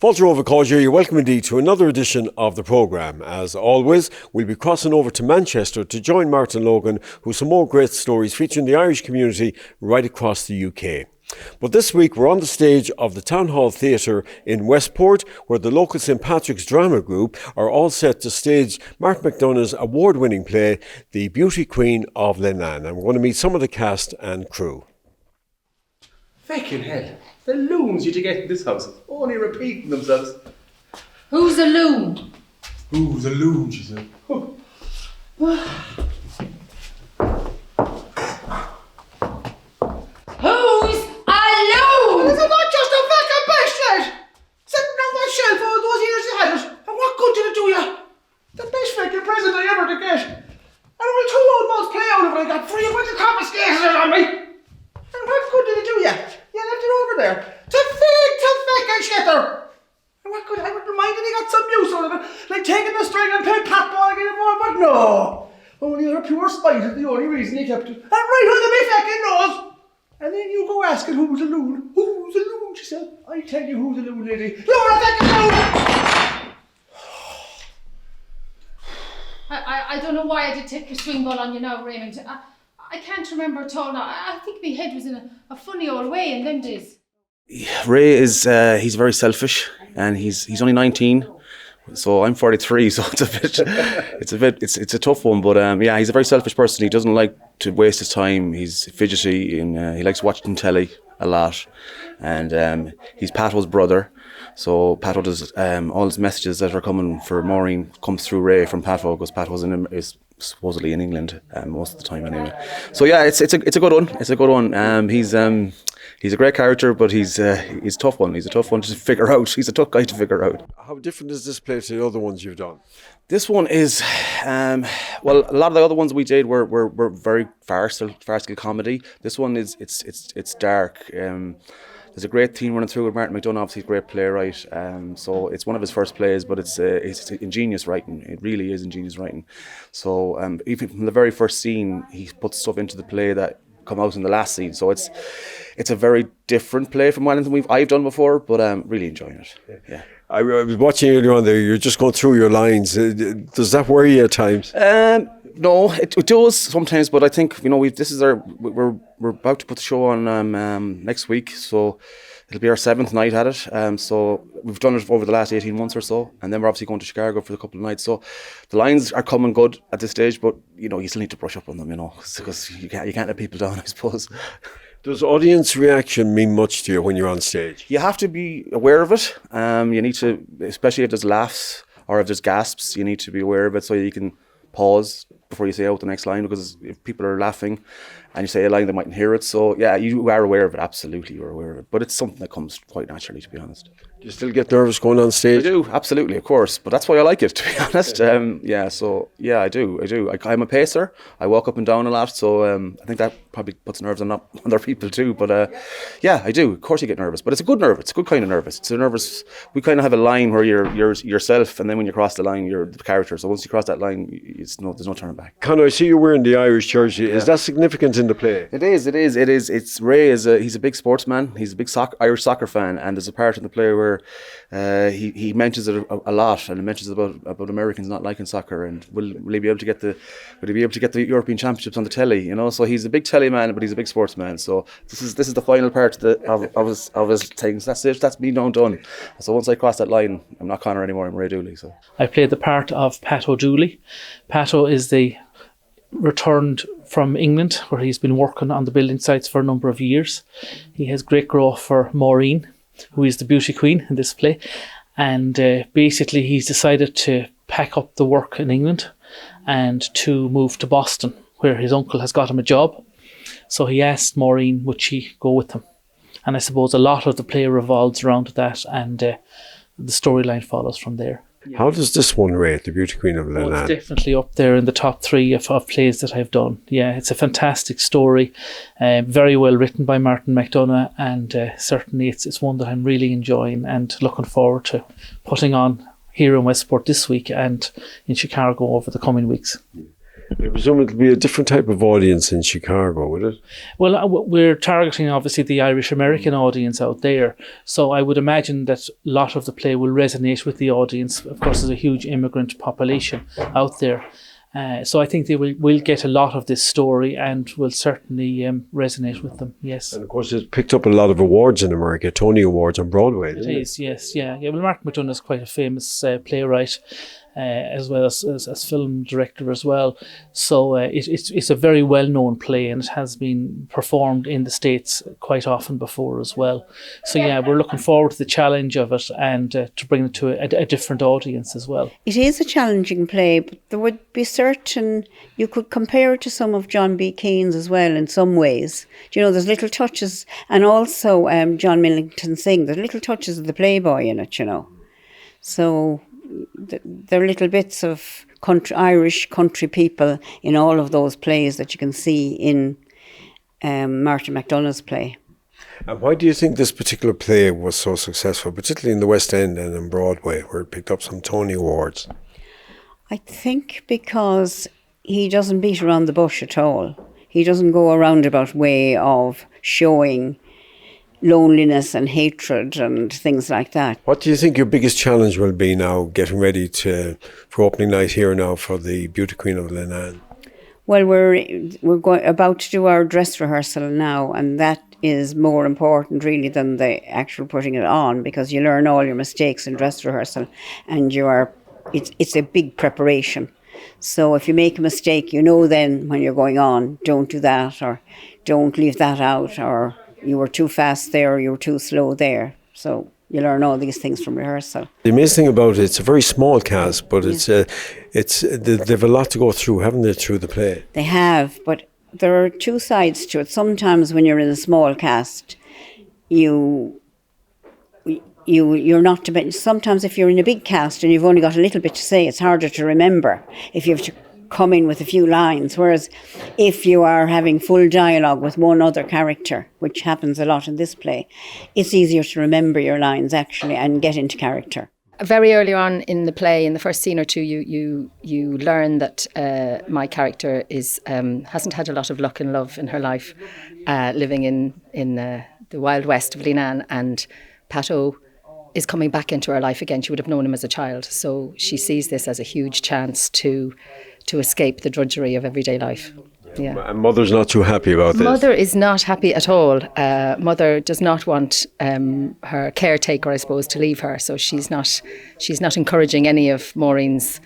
Fáilte Rómha Cáidir, you're welcome indeed to another edition of the programme. As always, we'll be crossing over to Manchester to join Martin Logan, who's some more great stories featuring the Irish community right across the UK. But this week we're on the stage of the Town Hall Theatre in Westport, where the local St Patrick's Drama Group are all set to stage Martin McDonagh's award-winning play, The Beauty Queen of Leenane. And we're going to meet some of the cast and crew. Fucking hell. The loons you get in this house only repeating themselves. Who's a loon? Who's a loon, she said. Oh. Who's a loon? Is it not just a fucking best sitting on that shelf all those years you had it? And what good did it do you? The best fucking present I ever did get. And only 2 old months play out of it. I got 3 bunch of confiscated it on me. And what good did it do you? You left it over there to fucking shitter. And what good? I would remind him he got some use out of it, like taking the string and playing pat ball again, but no. Only out of pure spite is the only reason he kept it. And right under me fucking nose. And then you go asking who's a loon. Who's a loon, she said. I tell you who's a loon, lady. You're a fucking loon. I don't know why I did take your swing ball on you now, Raymond. I can't remember at all now. I think my head was in a funny old way in them days. Ray is he's very selfish, and he's only 19, so I'm 43. So it's a tough one. But yeah, he's a very selfish person. He doesn't like to waste his time. He's fidgety, and he likes watching telly a lot. And he's Pato's brother. So Pato does all his messages that are coming for Maureen comes through Ray from Pato, because Pato's is supposedly in England most of the time anyway. So yeah, it's a good one. It's a good one. He's a great character, but he's a tough one. He's a tough one to figure out. He's a tough guy to figure out. How different is this play to the other ones you've done? This one is, well, a lot of the other ones we did were very farcical comedy. This one is it's dark. There's a great theme running through with Martin McDonagh. Obviously, he's a great playwright. So it's one of his first plays, but it's ingenious writing. It really is ingenious writing. So even from the very first scene, he puts stuff into the play that come out in the last scene. So it's a very different play from anything I've done before, but really enjoying it. Yeah. I was watching earlier on there. You're just going through your lines. Does that worry you at times? No, it does sometimes, but I think we're about to put the show on next week, so it'll be our 7th night at it. So we've done it over the last 18 months or so, and then we're obviously going to Chicago for a couple of nights. So the lines are coming good at this stage, but you still need to brush up on them, because you can't let people down, I suppose. Does audience reaction mean much to you when you're on stage? You have to be aware of it. You need to, especially if there's laughs or if there's gasps, you need to be aware of it so you can pause before you say out the next line, because if people are laughing and you say a line, they mightn't hear it. So yeah, you are aware of it. Absolutely, you're aware of it. But it's something that comes quite naturally, to be honest. Do you still get nervous going on stage? I do, absolutely, of course. But that's why I like it, to be honest. I do. I'm a pacer. I walk up and down a lot. So I think that probably puts nerves on other people too. But yeah, I do. Of course you get nervous. But it's a good nerve. It's a good kind of nervous. It's a nervous... We kind of have a line where you're yourself, and then when you cross the line, you're the character. So once you cross that line, there's no turning back. Conor, I see you wearing the Irish jersey. Is that significant in the play? It is. It's Ray he's a big sportsman. He's a big Irish soccer fan, and there's a part in the play where he mentions it a lot, and he mentions about Americans not liking soccer, and will he be able to get the European Championships on the telly? So he's a big telly man, but he's a big sportsman. So this is the final part of his things. That's it. That's me done. So once I cross that line, I'm not Conor anymore. I'm Ray Dooley. So I played the part of Pato Dooley. Pato is the returned from England, where he's been working on the building sites for a number of years. He has great growth for Maureen, who is the beauty queen in this play, and basically he's decided to pack up the work in England and to move to Boston, where his uncle has got him a job. So he asked Maureen would she go with him, and I suppose a lot of the play revolves around that, and the storyline follows from there. How does this one rate, The Beauty Queen of Leenane? It's definitely up there in the top 3 of plays that I've done. Yeah, it's a fantastic story, very well written by Martin McDonagh, and certainly it's one that I'm really enjoying and looking forward to putting on here in Westport this week and in Chicago over the coming weeks. I presume it'll be a different type of audience in Chicago, would it? Well, we're targeting obviously the Irish American audience out there. So I would imagine that a lot of the play will resonate with the audience. Of course, there's a huge immigrant population out there. So I think they will get a lot of this story and will certainly resonate with them, yes. And of course, it's picked up a lot of awards in America, Tony Awards on Broadway, It is, yes, yeah. Well, Martin McDonagh is quite a famous playwright, as well as film director as well. So it's a very well-known play, and it has been performed in the States quite often before as well. So yeah, we're looking forward to the challenge of it and to bring it to a different audience as well. It is a challenging play, but there would be certain, you could compare it to some of John B. Keane's as well in some ways. Do you know, there's little touches, and also John Millington Synge, there's little touches of the Playboy in it, you know. So there are little bits of Irish country people in all of those plays that you can see in Martin McDonagh's play. And why do you think this particular play was so successful, particularly in the West End and in Broadway, where it picked up some Tony Awards? I think because he doesn't beat around the bush at all. He doesn't go a roundabout way of showing loneliness and hatred and things like that. What do you think your biggest challenge will be now, getting ready for opening night here now for the Beauty Queen of Leenane? Well, we're about to do our dress rehearsal now, and that is more important really than the actual putting it on, because you learn all your mistakes in dress rehearsal, and it's a big preparation. So if you make a mistake, you know then when you're going on, don't do that, or don't leave that out, or you were too fast there, or you were too slow there. So you learn all these things from rehearsal. The amazing thing about it, it's a very small cast, but they've a lot to go through, haven't they, through the play? They have, but there are two sides to it. Sometimes when you're in a small cast, you're not to mention. Sometimes if you're in a big cast and you've only got a little bit to say, it's harder to remember if you have to come in with a few lines. Whereas if you are having full dialogue with one other character, which happens a lot in this play, it's easier to remember your lines actually and get into character. Very early on in the play, in the first scene or two, you learn that my character hasn't had a lot of luck and love in her life, living in the Wild West of Leenane, and Pat O is coming back into her life again. She would have known him as a child, so she sees this as a huge chance to escape the drudgery of everyday life. Yeah. And Mother's not too happy about this. Mother is not happy at all. Mother does not want her caretaker, I suppose, to leave her. So she's not encouraging any of Maureen's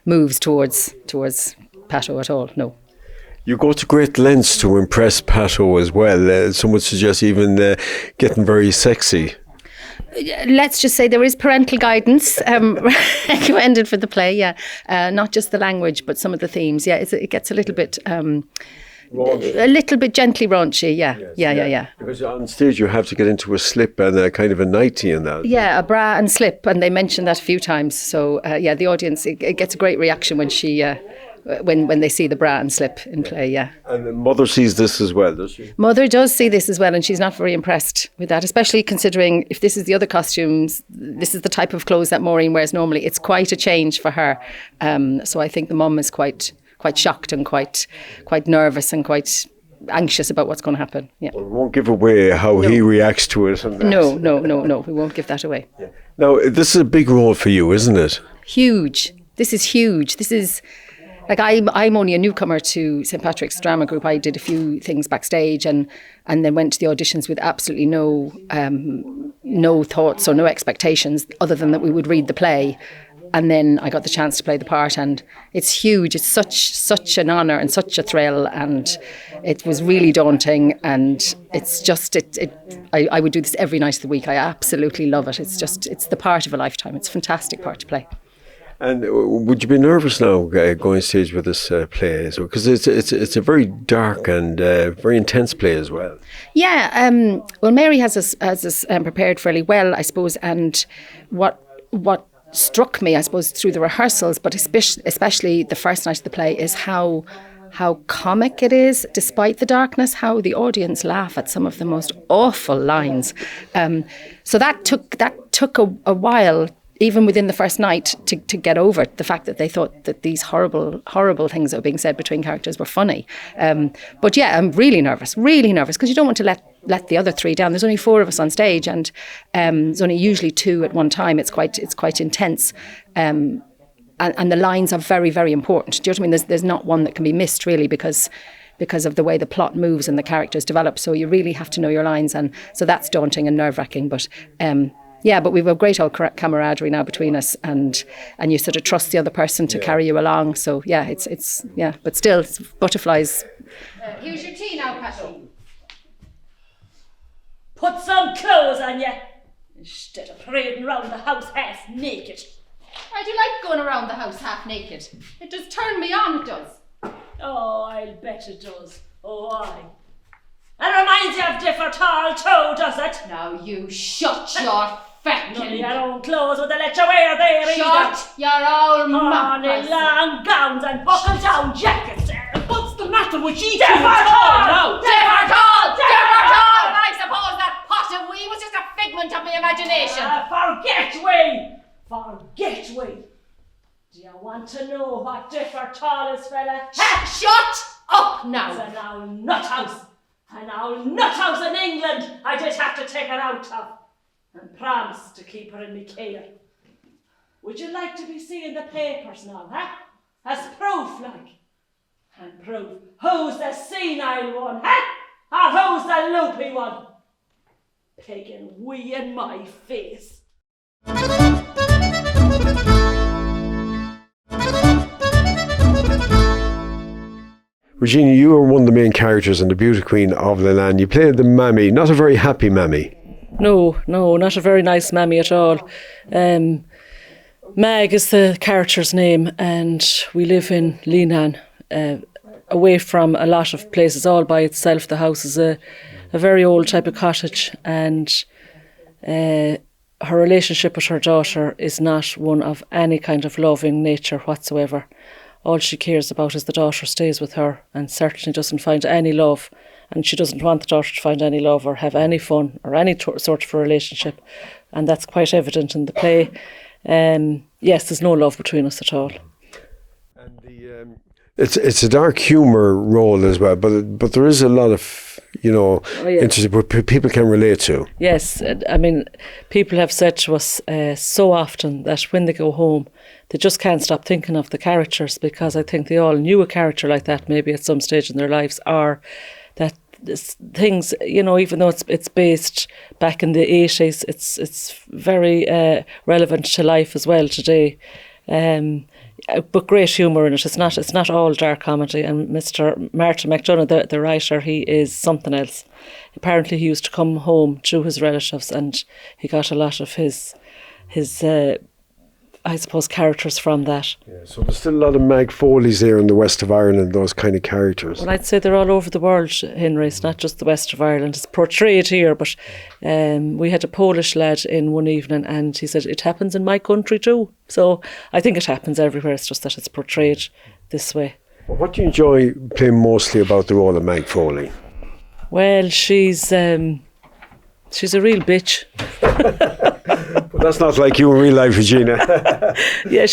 moves towards Pat O at all. No. You go to great lengths to impress Pat O as well. Some would suggest even getting very sexy. Let's just say there is parental guidance recommended for the play, yeah. Not just the language, but some of the themes. Yeah, it gets a little bit gently raunchy, yeah. Yes, yeah. Because on stage you have to get into a slip and a kind of a nightie in that. Yeah, a bra and slip, and they mention that a few times. So, the audience, it gets a great reaction when she... When they see the bra and slip in play, yeah. And Mother sees this as well, does she? Mother does see this as well, and she's not very impressed with that, especially considering if this is the other costumes, this is the type of clothes that Maureen wears normally. It's quite a change for her. So I think the mum is quite shocked and quite nervous and quite anxious about what's going to happen. Yeah. Well, we won't give away how he reacts to it. And no, we won't give that away. Yeah. Now, this is a big role for you, isn't it? Huge. This is huge. This is... Like I'm only a newcomer to St. Patrick's Drama Group. I did a few things backstage and then went to the auditions with absolutely no thoughts or no expectations other than that we would read the play. And then I got the chance to play the part, and it's huge. It's such an honour and such a thrill, and it was really daunting. And it's just I would do this every night of the week. I absolutely love it. It's the part of a lifetime. It's a fantastic part to play. And would you be nervous now going stage with this play? Because it's a very dark and very intense play as well. Yeah, well, Mary has us prepared fairly well, I suppose. And what struck me, I suppose, through the rehearsals, but especially the first night of the play, is how comic it is, despite the darkness, how the audience laugh at some of the most awful lines. So that took a while even within the first night, to get over the fact that they thought that these horrible things that were being said between characters were funny. But yeah, I'm really nervous, because you don't want to let the other three down. There's only 4 of us on stage, and there's only usually 2 at one time. It's quite intense. And the lines are very, very important. Do you know what I mean? There's not one that can be missed, really, because of the way the plot moves and the characters develop. So you really have to know your lines, and so that's daunting and nerve-wracking. But but we've a great old camaraderie now between us, and you sort of trust the other person to carry you along. So yeah, it's but still, it's butterflies. Here's your tea now, Patty. Put some clothes on you, instead of parading round the house half naked. I do like going around the house half naked. It does turn me on, it does. Oh, I'll bet it does. Oh, aye. And reminds you of different tall too, does it? Now you shut your feckin'... None of your own clothes would they let you wear there either. Shut your old mouth. Honey, long gowns and buckle-down jackets. What's the matter with you two Different at all now? Different all! And I suppose that pot of wee was just a figment of my imagination. Forget we. Do you want to know what different tall is, fella? Shut up now. It's an old nut house. An old nut house in England I did have to take her out of, and promise to keep her in me care. Would you like to be seeing the papers now, as proof, like? And proof who's the senile one, or who's the loopy one? Pegging wee in my face. Regina, you were one of the main characters in the Beauty Queen of Leenane. You played the mammy, not a very happy mammy. No, not a very nice mammy at all. Mag is the character's name, and we live in Leenane, away from a lot of places, all by itself. The house is a very old type of cottage, and her relationship with her daughter is not one of any kind of loving nature whatsoever. All she cares about is the daughter stays with her, and certainly doesn't find any love, and she doesn't want the daughter to find any love or have any fun or any sort of a relationship, and that's quite evident in the play. Yes, there's no love between us at all. And it's a dark humour role as well, but there is a lot of interesting what people can relate to. Yes, I mean, people have said to us so often that when they go home, they just can't stop thinking of the characters, because I think they all knew a character like that maybe at some stage in their lives, or that things, even though it's based back in the 80s, it's very relevant to life as well today. But great humour in it. It's not all dark comedy. And Mr. Martin McDonagh, the writer, he is something else. Apparently he used to come home to his relatives, and he got a lot of his I suppose, characters from that. Yeah, so there's still a lot of Mag Foleys there in the west of Ireland, those kind of characters. Well, I'd say they're all over the world, Henry. It's not just the west of Ireland. It's portrayed here, but we had a Polish lad in one evening, and he said, it happens in my country too. So I think it happens everywhere. It's just that it's portrayed this way. Well, what do you enjoy playing mostly about the role of Mag Foley? Well, she's a real bitch. But that's not like you in real life, Regina. Yeah,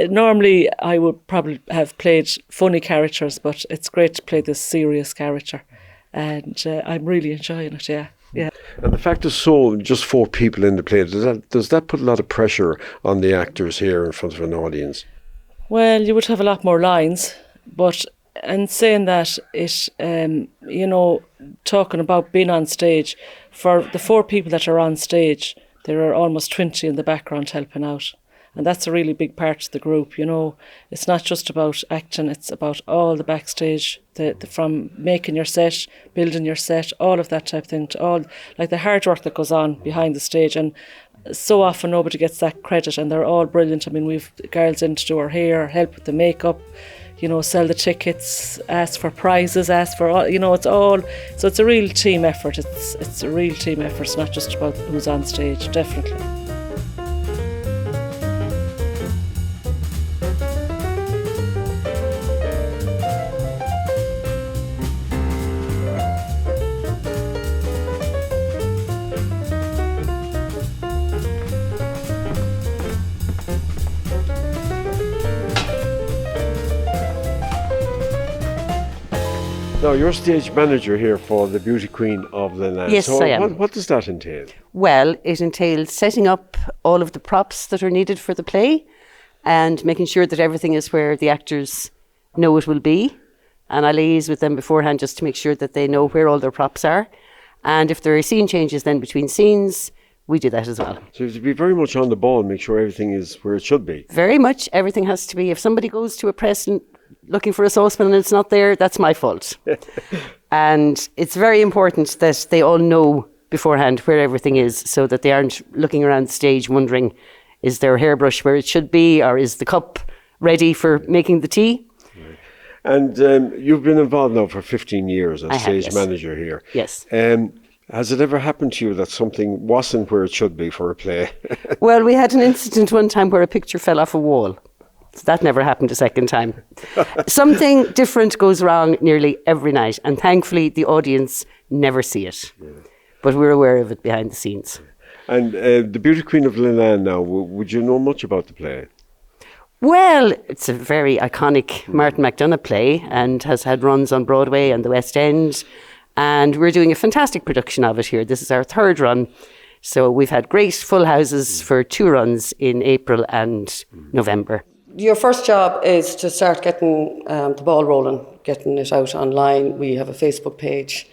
normally I would probably have played funny characters, but it's great to play this serious character, and I'm really enjoying it. Yeah. And the fact there's just 4 people in the play, does that put a lot of pressure on the actors here in front of an audience? Well, you would have a lot more lines, but and saying that, it talking about being on stage, for the 4 people that are on stage, there are almost 20 in the background helping out, and that's a really big part of the group. It's not just about acting, it's about all the backstage, from making your set, building your set, all of that type of thing, to all like the hard work that goes on behind the stage. And so often nobody gets that credit, and they're all brilliant. I mean, we've girls in to do our hair, help with the makeup, sell the tickets, ask for prizes, ask for all, it's all, so it's a real team effort. It's a real team effort. It's not just about who's on stage, definitely. Now, you're stage manager here for the Beauty Queen of Leenane. Yes, so I am. What does that entail? Well, it entails setting up all of the props that are needed for the play and making sure that everything is where the actors know it will be. And I liaise with them beforehand just to make sure that they know where all their props are. And if there are scene changes then between scenes, we do that as well. So you have to be very much on the ball and make sure everything is where it should be. Very much, everything has to be. If somebody goes to a press and looking for a saucepan and it's not there, that's my fault. And it's very important that they all know beforehand where everything is so that they aren't looking around the stage wondering, is their hairbrush where it should be, or is the cup ready for making the tea? And you've been involved now for 15 years as stage yes. manager here. Yes. Has it ever happened to you that something wasn't where it should be for a play? Well, we had an incident one time where a picture fell off a wall. So that never happened a second time. Something different goes wrong nearly every night, and thankfully the audience never see it. Yeah. But we're aware of it behind the scenes. And the Beauty Queen of Leenane now, would you know much about the play? Well, it's a very iconic Martin McDonagh play and has had runs on Broadway and the West End. And we're doing a fantastic production of it here. This is our third run. So we've had great full houses for 2 runs in April and November. Your first job is to start getting the ball rolling, getting it out online. We have a Facebook page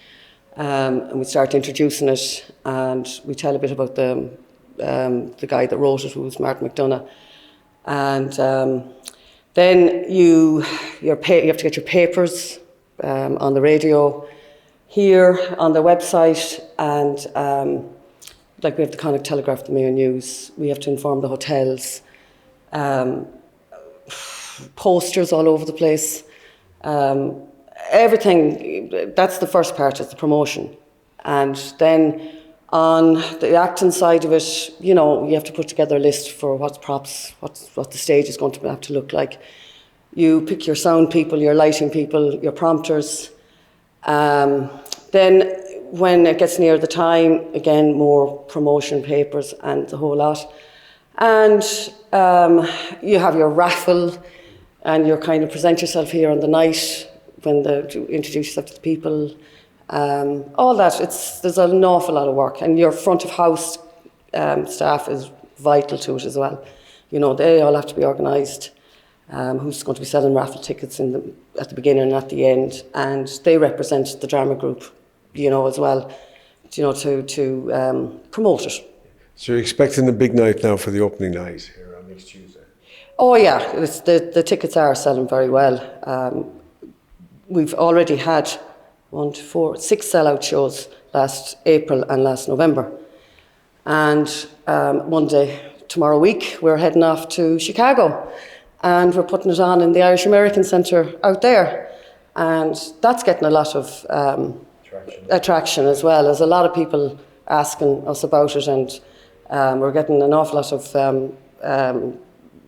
and we start introducing it, and we tell a bit about the guy that wrote it, who was Martin McDonagh. And then you have to get your papers on the radio, here on the website, and like we have the Connacht Telegraph, the Mayo News. We have to inform the hotels. Posters all over the place. Everything, that's the first part, is the promotion. And then on the acting side of it, you know, you have to put together a list for what's props, what the stage is going to have to look like. You pick your sound people, your lighting people, your prompters. Then when it gets near the time, again, more promotion papers and the whole lot. And you have your raffle, and you kind of present yourself here on the night to introduce yourself to the people. All that, there's an awful lot of work, and your front of house staff is vital to it as well. You know, they all have to be organised. Who's going to be selling raffle tickets at the beginning and at the end, and they represent the drama group, you know, as well, you know, to promote it. So you're expecting a big night now for the opening night here on next Tuesday? Oh yeah, the tickets are selling very well. We've already had 6 sellout shows last April and last November. And Monday, tomorrow week, we're heading off to Chicago, and we're putting it on in the Irish American Centre out there. And that's getting a lot of attraction as well. There's a lot of people asking us about it, and we're getting an awful lot of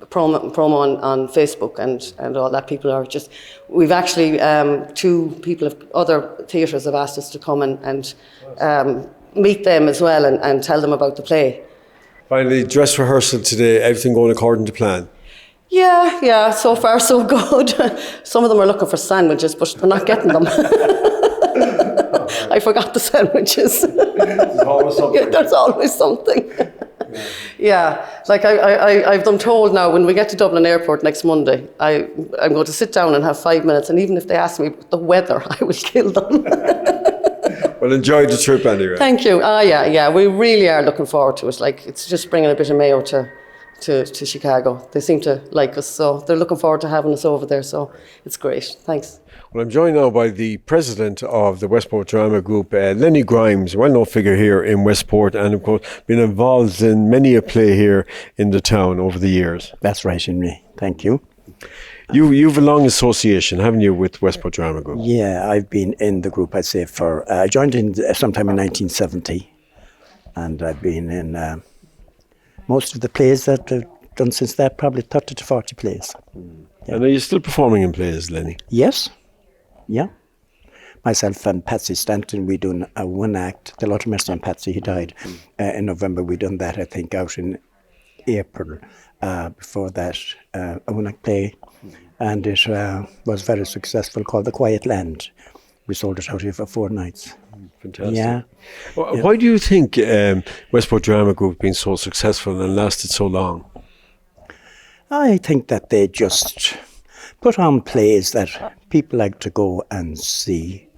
promo on Facebook and all that. People are just, we've actually, 2 people of other theatres have asked us to come and meet them as well and tell them about the play. Finally, dress rehearsal today, everything going according to plan? Yeah, so far so good. Some of them are looking for sandwiches, but we're not getting them. I forgot the sandwiches. There's always something. Yeah, there's always something. Yeah, like I've them told now, when we get to Dublin Airport next Monday, I'm going to sit down and have 5 minutes, and even if they ask me the weather, I will kill them. Well, enjoy the trip anyway. Thank you. Yeah, we really are looking forward to it. Like, it's just bringing a bit of Mayo to Chicago. They seem to like us, so they're looking forward to having us over there, so it's great. Thanks. Well, I'm joined now by the president of the Westport Drama Group, Lenny Grimes, a well-known figure here in Westport, and of course been involved in many a play here in the town over the years. That's right, Henry. Thank you. You've a long association, haven't you, with Westport Drama Group? Yeah, I've been in the group, I'd say, I joined in sometime in 1970, and I've been in most of the plays that I've done since that, probably 30 to 40 plays. Yeah. And are you still performing in plays, Lenny? Yes. Yeah. Myself and Patsy Stanton, we done a 1 act. The Lord of Mercy on Patsy, he died in November. We done that, I think, out in April. Before that, a 1 act play, and it was very successful, called The Quiet Land. We sold it out here for 4 nights. Fantastic. Yeah. Why do you think Westport Drama Group been so successful and lasted so long? I think that they just put on plays that people like to go and see.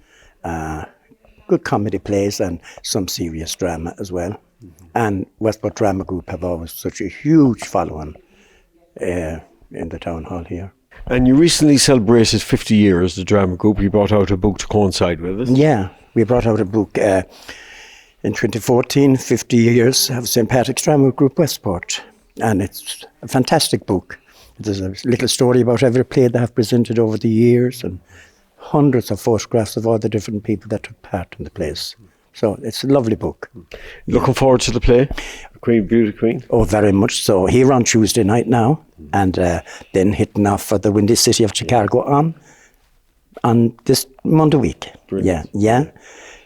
Good comedy plays and some serious drama as well. And Westport Drama Group have always such a huge following in the town hall here. And you recently celebrated 50 years, the drama group. You brought out a book to coincide with it. Yeah, we brought out a book in 2014, 50 years of St. Patrick's Drama Group Westport. And it's a fantastic book. There's a little story about every play they have presented over the years and hundreds of photographs of all the different people that took part in the plays. So it's a lovely book. Looking forward to the play, Beauty Queen? Oh, very much so. Here on Tuesday night now, and then hitting off for the Windy City of Chicago on this Monday week. Brilliant. Yeah.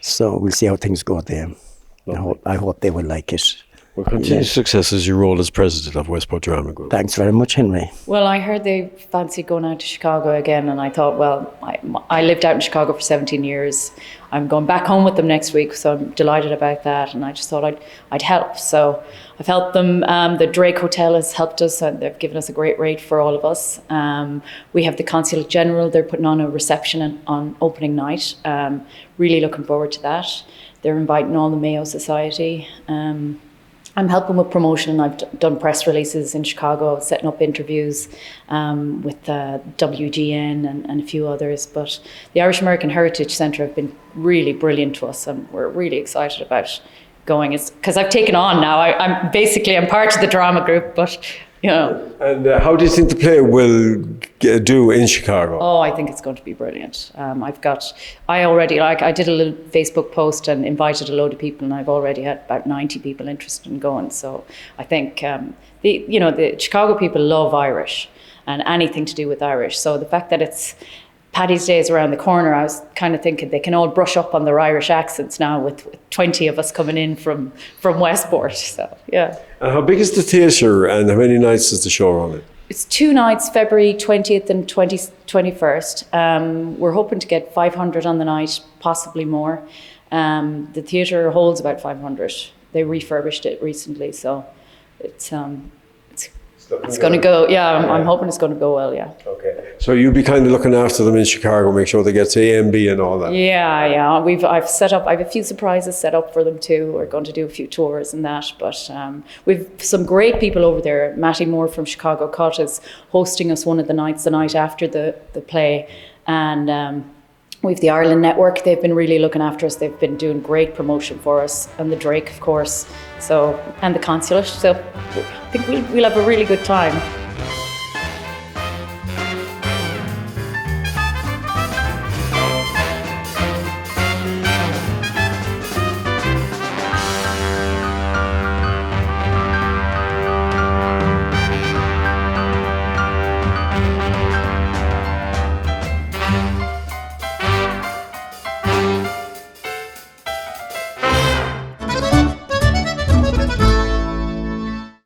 So we'll see how things go there. I hope they will like it. Well, continued success as your role as president of Westport Drama Group. Thanks very much, Henry. Well, I heard they fancy going out to Chicago again, and I thought, well, I lived out in Chicago for 17 years. I'm going back home with them next week, so I'm delighted about that, and I just thought I'd help. So I've helped them. The Drake Hotel has helped us, and they've given us a great rate for all of us. We have the Consulate General. They're putting on a reception on opening night. Really looking forward to that. They're inviting all the Mayo Society. I'm helping with promotion. I've done press releases in Chicago, setting up interviews with WGN and a few others. But the Irish American Heritage Centre have been really brilliant to us, and we're really excited about going. It's because I've taken on now. I'm part of the drama group, but you know. And how do you think the play will do in Chicago? Oh, I think it's going to be brilliant. I did a little Facebook post and invited a load of people, and I've already had about 90 people interested in going. So I think the Chicago people love Irish and anything to do with Irish. So the fact that it's Paddy's Day is around the corner, I was kind of thinking they can all brush up on their Irish accents now with 20 of us coming in from Westport. So, yeah. And how big is the theatre and how many nights is the show running? It's 2 nights, February 20th and 21st. We're hoping to get 500 on the night, possibly more. The theatre holds about 500. They refurbished it recently, so it's going to go. Yeah, I'm hoping it's going to go well. Yeah. Okay. So you'll be kind of looking after them in Chicago, make sure they get to A and B and all that. Yeah. I have a few surprises set up for them too. We're going to do a few tours and that, but we've some great people over there. Matty Moore from Chicago Cut is hosting us one of the nights, the night after the play, and. We've the Ireland Network. They've been really looking after us. They've been doing great promotion for us, and the Drake, of course. So, and the Consulate. So, I think we'll have a really good time.